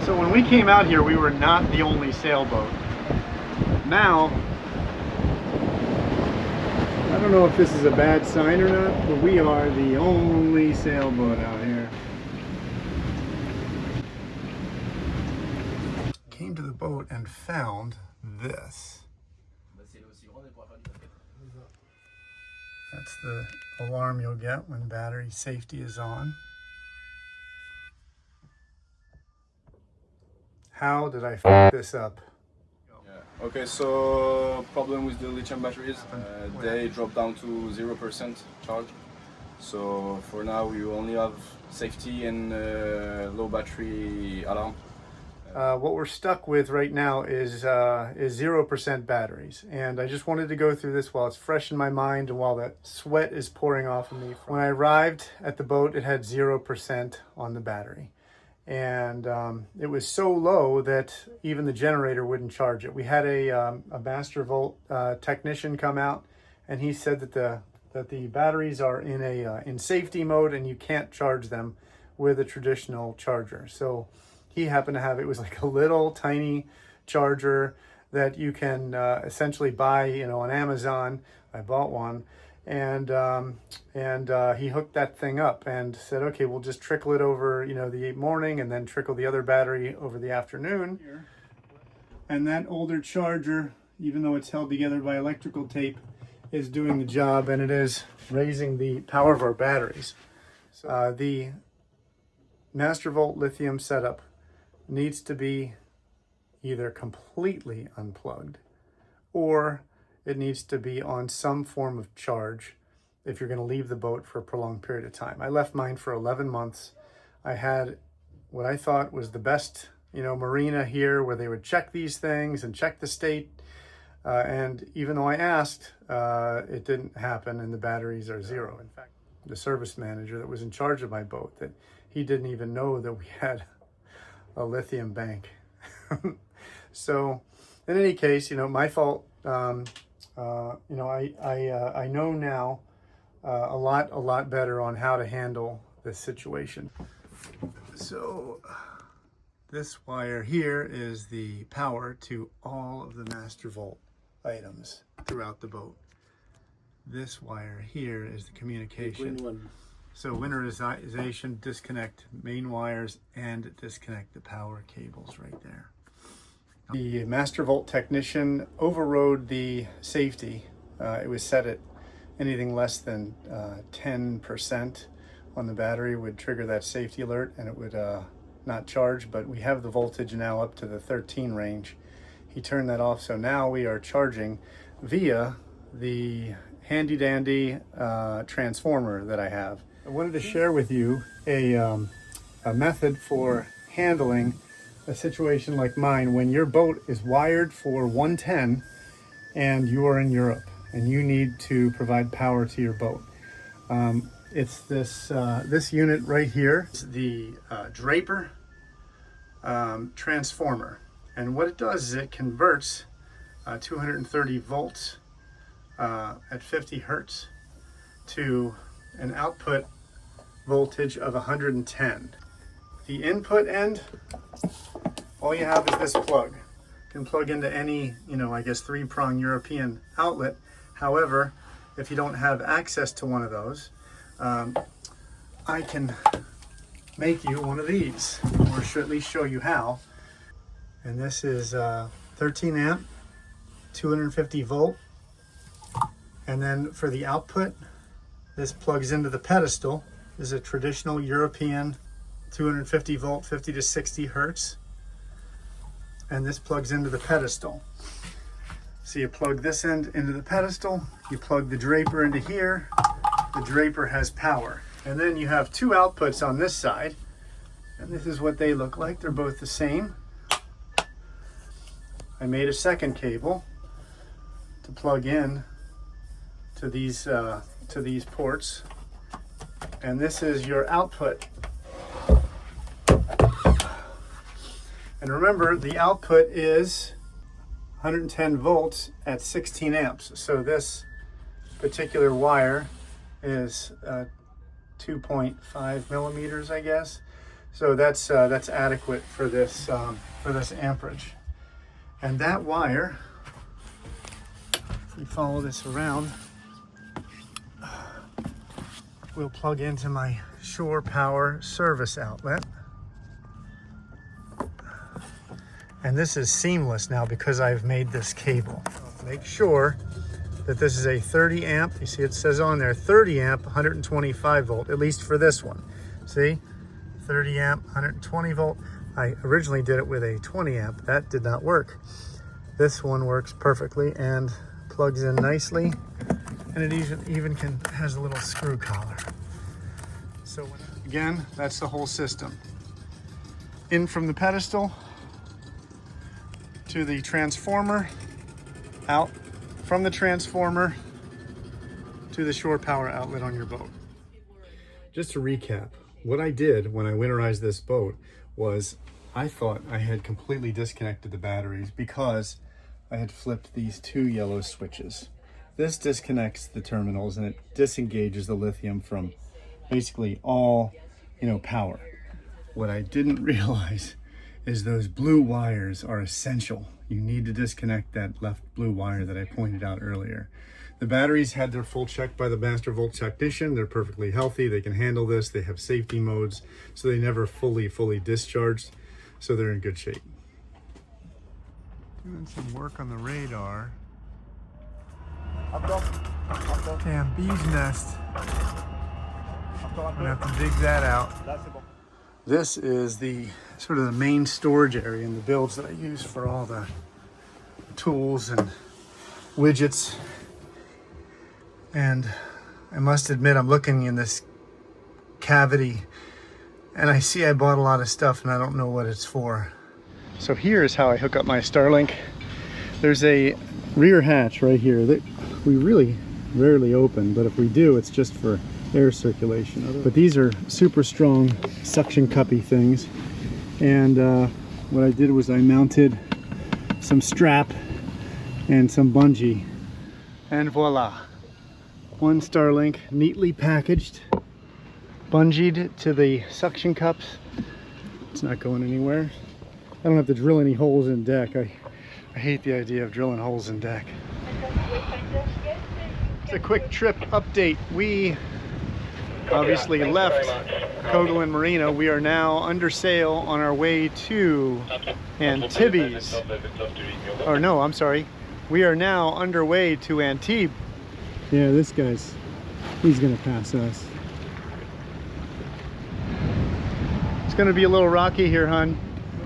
So when we came out here, we were not the only sailboat. Now, I don't know if this is a bad sign or not, but we are the only sailboat out here. Came to the boat and found this. That's the alarm you'll get when battery safety is on. How did I fuck this up? Yeah. Okay, so problem with the lithium batteries, they drop down to 0% charge. So for now we only have safety and low battery alarm. What we're stuck with right now is 0% batteries, and I just wanted to go through this while it's fresh in my mind and while the sweat is pouring off of me. When I arrived at the boat, it had 0% on the battery, and it was so low that even the generator wouldn't charge it. We had a Mastervolt technician come out, and he said that the batteries are in safety mode and you can't charge them with a traditional charger. So he happened to have, it was like a little tiny charger that you can essentially buy, on Amazon. I bought one, and he hooked that thing up and said, okay, we'll just trickle it over, the morning, and then trickle the other battery over the afternoon. And that older charger, even though it's held together by electrical tape, is doing the job, and it is raising the power of our batteries. So, the Mastervolt lithium setup needs to be either completely unplugged or it needs to be on some form of charge if you're going to leave the boat for a prolonged period of time. I left mine for 11 months. I had what I thought was the best, marina here where they would check these things and check the state. And even though I asked, it didn't happen, and the batteries are zero. In fact, the service manager that was in charge of my boat, that he didn't even know that we had a lithium bank. So in any case, my fault. I know now a lot better on how to handle this situation. So this wire here is the power to all of the Mastervolt items throughout the boat. This wire here is the communication. So winterization, disconnect main wires and disconnect the power cables right there. The Mastervolt technician overrode the safety. It was set at anything less than 10% on the battery would trigger that safety alert, and it would not charge, but we have the voltage now up to the 13 range. He turned that off, so now we are charging via the handy dandy transformer that I have. I wanted to share with you a method for handling a situation like mine when your boat is wired for 110 and you are in Europe and you need to provide power to your boat. It's this unit right here. It's the Draper transformer, and what it does is it converts 230 volts at 50 hertz to an output voltage of 110. The input end, all you have is this plug. You can plug into any, I guess 3-prong European outlet. However, if you don't have access to one of those, I can make you one of these, or should at least show you how. And this is 13 amp, 250 volt. And then for the output, this plugs into the pedestal. This is a traditional European 250 volt, 50 to 60 hertz. And this plugs into the pedestal. So you plug this end into the pedestal, you plug the Draper into here, the Draper has power. And then you have two outputs on this side, and this is what they look like. They're both the same. I made a second cable to plug in to these ports, and this is your output. And remember, the output is 110 volts at 16 amps. So this particular wire is 2.5 millimeters, I guess. So that's adequate for this amperage. And that wire, if you follow this around, will plug into my Shore Power service outlet. And this is seamless now because I've made this cable. Make sure that this is a 30 amp. You see it says on there 30 amp, 125 volt, at least for this one. See, 30 amp, 120 volt. I originally did it with a 20 amp. That did not work. This one works perfectly and plugs in nicely. And it even has a little screw collar. So again, that's the whole system. In from the pedestal to the transformer, out from the transformer to the shore power outlet on your boat. Just to recap, what I did when I winterized this boat was I thought I had completely disconnected the batteries because I had flipped these two yellow switches. This disconnects the terminals and it disengages the lithium from basically all, power. What I didn't realize is those blue wires are essential. You need to disconnect that left blue wire that I pointed out earlier. The batteries had their full check by the Mastervolt technician. They're perfectly healthy. They can handle this. They have safety modes, so they never fully discharged. So they're in good shape. Doing some work on the radar. Damn, bee's nest. I'm gonna have to dig that out. This is the sort of the main storage area in the builds that I use for all the tools and widgets. And I must admit, I'm looking in this cavity and I see I bought a lot of stuff and I don't know what it's for. So here's how I hook up my Starlink. There's a rear hatch right here that we really rarely open, but if we do, it's just for air circulation. But these are super strong suction cuppy things. And what I did was I mounted some strap and some bungee. And voila. One Starlink neatly packaged, bungeed to the suction cups. It's not going anywhere. I don't have to drill any holes in deck. I hate the idea of drilling holes in deck. It's a quick trip update. We obviously left Cogolin Marina. We are now under sail on our way to Antibes. Or no, I'm sorry. We are now underway to Antibes. Yeah, this he's gonna pass us. It's gonna be a little rocky here, hon.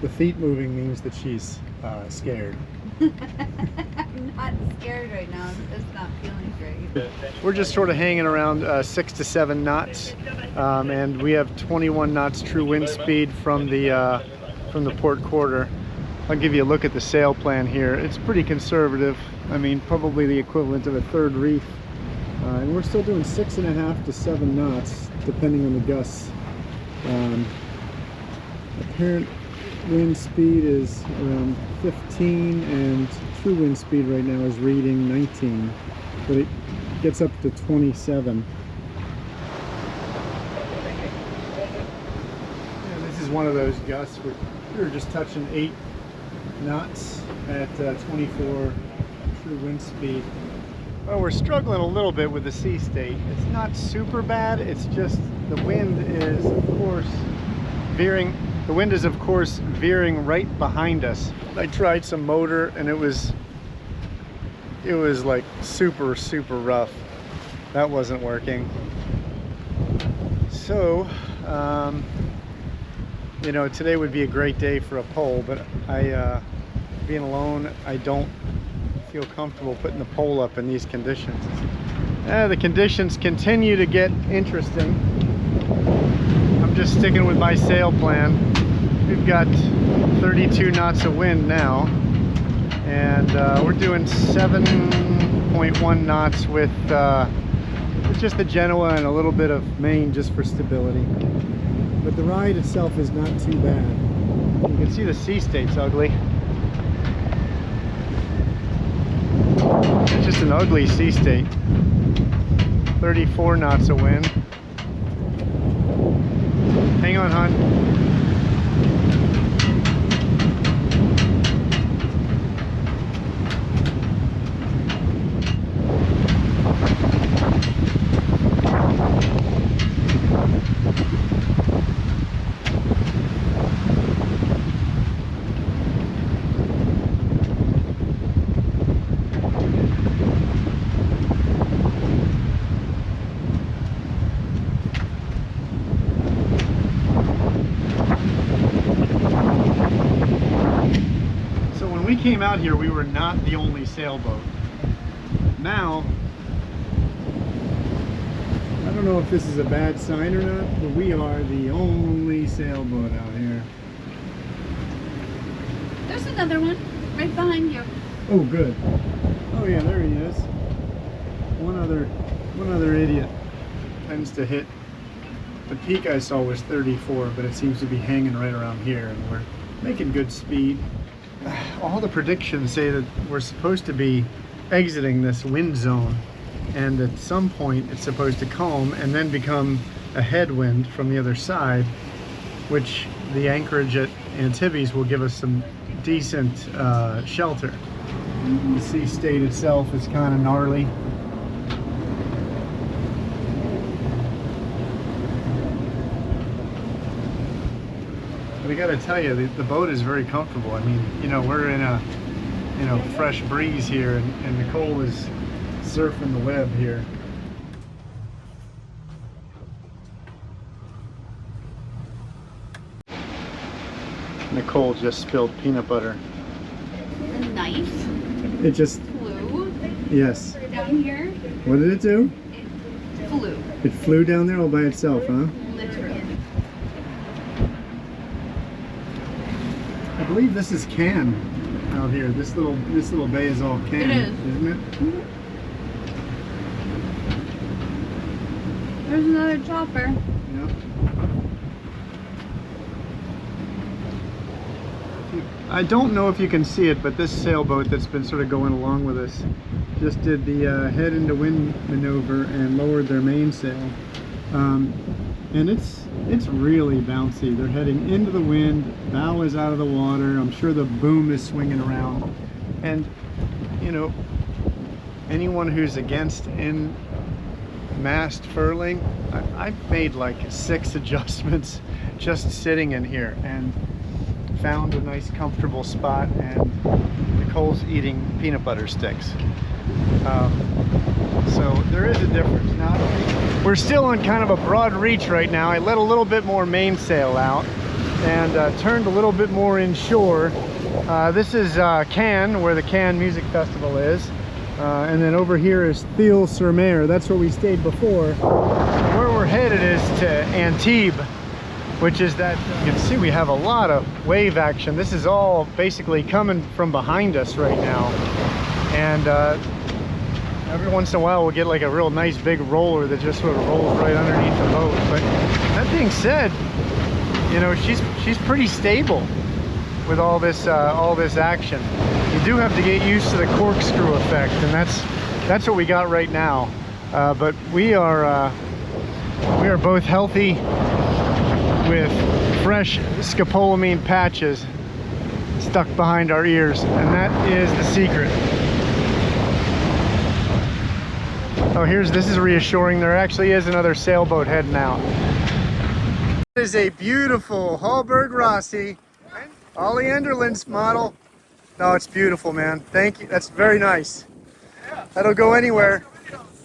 The feet moving means that she's scared. I'm not scared right now, I'm just not feeling great. We're just sort of hanging around 6 to 7 knots, and we have 21 knots true wind speed from the port quarter. I'll give you a look at the sail plan here. It's pretty conservative. I mean, probably the equivalent of a third reef. And we're still doing 6.5 to 7 knots, depending on the gusts. Apparent wind speed is around 15, and true wind speed right now is reading 19, but it gets up to 27. Yeah, this is one of those gusts where we were just touching 8 knots at 24 true wind speed. Well, we're struggling a little bit with the sea state. It's not super bad, it's just the wind is of course veering. The wind is of course veering right behind us. I tried some motor and it was like super rough. That wasn't working. So, today would be a great day for a pole, but being alone, I don't feel comfortable putting the pole up in these conditions. The conditions continue to get interesting. I'm just sticking with my sail plan. We've got 32 knots of wind now, and we're doing 7.1 knots with just the Genoa and a little bit of Maine just for stability. But the ride itself is not too bad. You can see the sea state's ugly. It's just an ugly sea state. 34 knots of wind. Hang on, hon. When we came out here, we were not the only sailboat. Now, I don't know if this is a bad sign or not, but we are the only sailboat out here. There's another one right behind you. Oh, good. Oh yeah, there he is. One other idiot tends to hit. The peak I saw was 34, but it seems to be hanging right around here, and we're making good speed. All the predictions say that we're supposed to be exiting this wind zone, and at some point it's supposed to calm and then become a headwind from the other side, which the anchorage at Antibes will give us some decent shelter. The sea state itself is kind of gnarly. But I gotta tell you, the boat is very comfortable. I mean, you know, we're in a, you know, fresh breeze here, and Nicole is surfing the web here. Nicole just spilled peanut butter. The knife It just flew. Yes. Down here. What did it do? It flew. It flew down there all by itself, huh? Literally. I believe this is Cannes out here. This little bay is all Cannes, It is. isn't it? There's another chopper. Yeah. I don't know if you can see it, but this sailboat that's been sort of going along with us just did the head into wind maneuver and lowered their mainsail. And it's really bouncy. They're heading into the wind, bow is out of the water. I'm sure the boom is swinging around. And, you know, anyone who's against in mast furling, I've made like 6 adjustments just sitting in here and found a nice comfortable spot, and Nicole's eating peanut butter sticks. So there is a difference. Now, we're still on kind of a broad reach right now. I let a little bit more mainsail out and turned a little bit more inshore. This is Cannes, where the Cannes Music Festival is. And then over here is Beaulieu Sur Mer. That's where we stayed before. Where we're headed is to Antibes, which is that, you can see we have a lot of wave action. This is all basically coming from behind us right now. And every once in a while we'll get like a real nice big roller that just sort of rolls right underneath the boat. But that being said, you know, she's pretty stable with all this action. You do have to get used to the corkscrew effect, and that's what we got right now. But we are both healthy with fresh scopolamine patches stuck behind our ears, and that is the secret. Oh, this is reassuring. There actually is another sailboat heading out. It is a beautiful Hallberg Rassy, Ollie Enderlind's model. No, it's beautiful, man. Thank you. That's very nice. That'll go anywhere.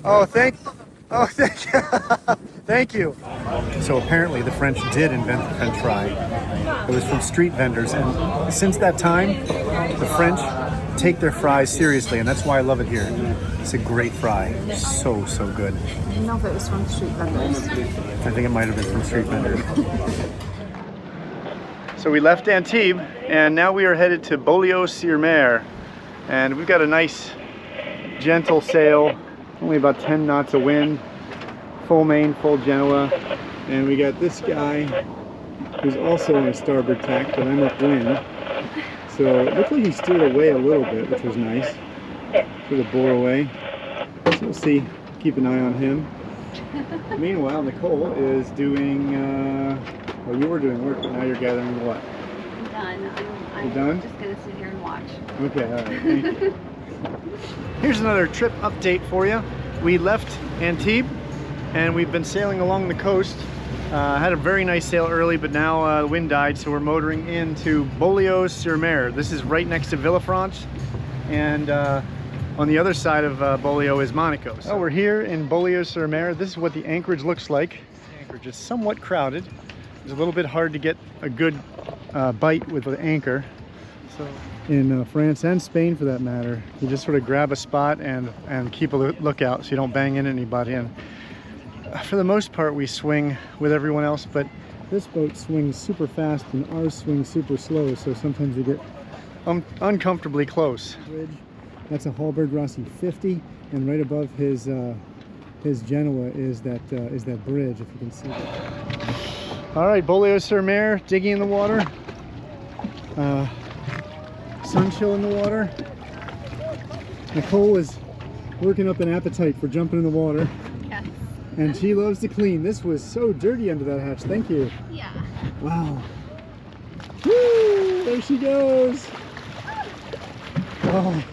Oh, thank you. Thank you. So apparently the French did invent the French fry. It was from street vendors, and since that time, the French take their fries seriously, and that's why I love it here. It's a great fry. So good. I don't know if it was from street vendors. I think it might have been from street vendors. So we left Antibes, and now we are headed to Beaulieu Sur Mer, and we've got a nice gentle sail, only about 10 knots of wind, full main, full Genoa, and we got this guy who's also on a starboard tack, but I'm upwind. So it looked like he steered away a little bit, which was nice. Sort of bore away. So we'll see. Keep an eye on him. Meanwhile, Nicole is doing Well, you were doing work, but now you're gathering what? I'm done. I'm You done? just gonna sit here and watch. Okay, all right, thank you. Here's another trip update for you. We left Antibes and we've been sailing along the coast. Had a very nice sail early, but now the wind died, so we're motoring into Beaulieu Sur Mer. This is right next to Villefranche, and on the other side of Beaulieu is Monaco. So we're here in Beaulieu Sur Mer. This is what the anchorage looks like. The anchorage is somewhat crowded. It's a little bit hard to get a good bite with the anchor. So in France and Spain, for that matter, you just sort of grab a spot and keep a lookout so you don't bang into anybody. And for the most part, we swing with everyone else, but this boat swings super fast and ours swings super slow, so sometimes you get uncomfortably close. That's a Hallberg Rassy 50, and right above his Genoa is that bridge, if you can see that. All right, Beaulieu Sur Mer, digging in the water, sun chill in the water. Nicole is working up an appetite for jumping in the water. Yes. And she loves to clean. This was so dirty under that hatch. Thank you. Yeah. Wow. Woo! There she goes. Oh,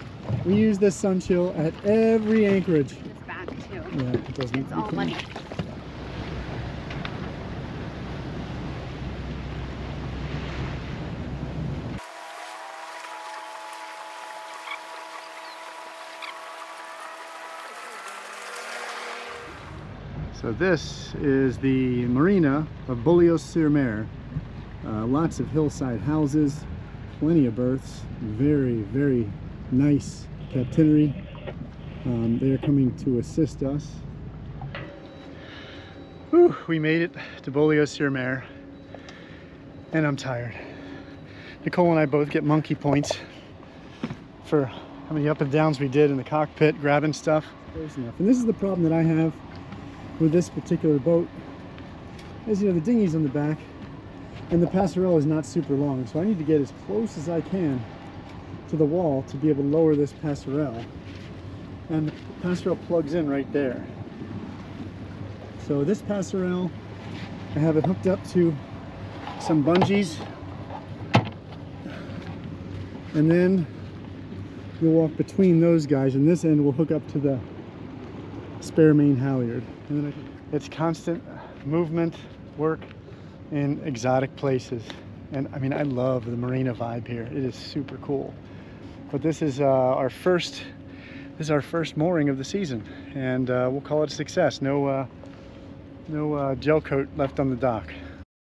we use this sun chill at every anchorage. It's back too. Yeah, it doesn't. It's all money. So this is the marina of Beaulieu Sur Mer. Lots of hillside houses, plenty of berths, very, very nice captainry. They are coming to assist us. Whew, we made it to Beaulieu Sur Mer, and I'm tired. Nicole and I both get monkey points for how many up and downs we did in the cockpit, grabbing stuff. And this is the problem that I have with this particular boat, is, you know, the dinghy's on the back and the passerelle is not super long, so I need to get as close as I can to the wall to be able to lower this passerelle, and the passerelle plugs in right there. So this passerelle, I have it hooked up to some bungees, and then you'll walk between those guys, and this end will hook up to the spare main halyard. And then it's constant movement, work in exotic places. And I mean, I love the marina vibe here. It is super cool. But this is our first mooring of the season, and we'll call it a success. No gel coat left on the dock.